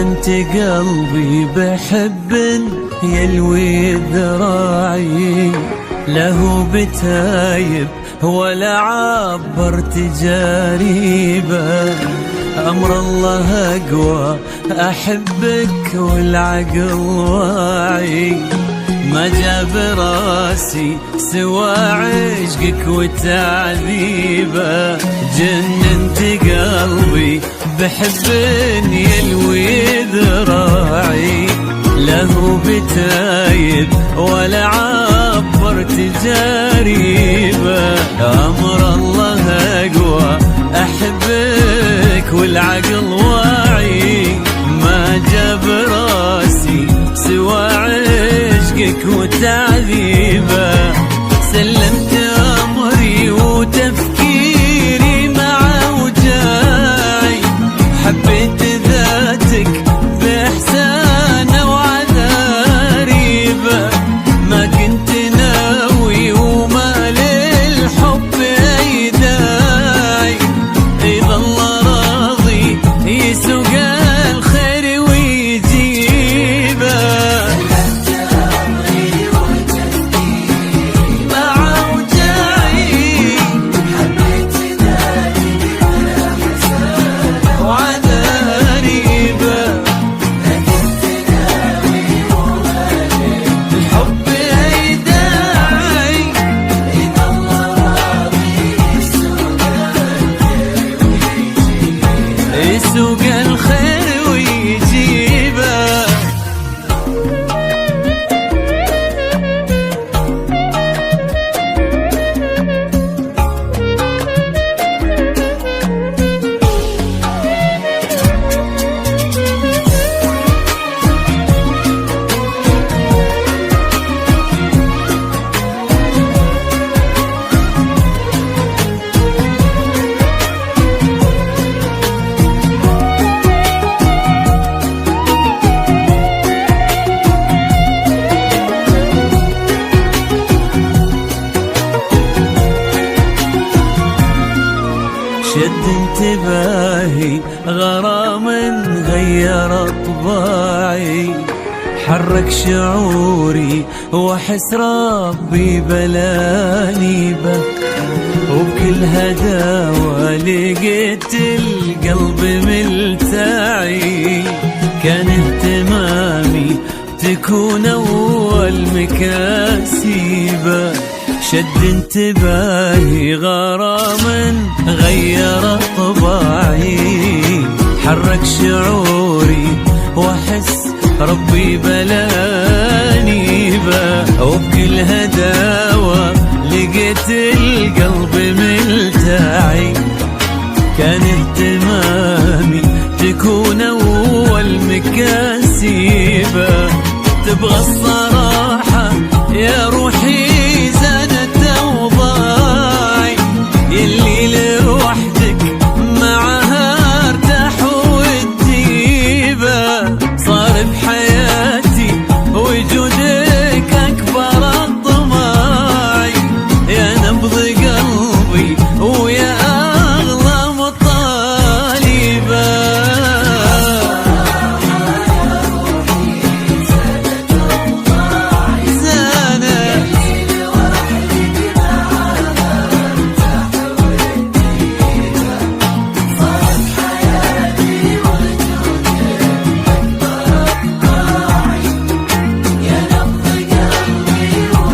جننت قلبي بحب يلوي ذراعي، له بتايب ولا عبرت جريبه. أمر الله أقوى أحبك والعقل واعي، ما جاب راسي سوى عشقك وتعذيبه. جننت قلبي بحب يلوي ذراعي، له بتايب ولا عبرت جريبه. أمر الله أقوى أحبك والعقل واعي، ما جاب راسي سوى عشقك وتعذيبه. سلمت أمري وتفكيري مع وجاعي، حبيت ذاتك بإحسان وعذاريبه. ما كنت ناوي وما للحب أي داعي، إذا الله راضي يسوق الخير ويجيبه. يسوق الخير ويجيبه. شد انتباهي غرام غير طباعي، حرك شعوري واحس ربي بلاني بك. وبكل هداوة لقيت القلب ملتعي، كان اهتمامي تكون أول مكاسبه. شد انتباهي غرام غير طباعي، حرك شعوري واحس ربي بلاني به. وبكل هداوة لقيت القلب ملتعي، كان اهتمامي تكون أول مكان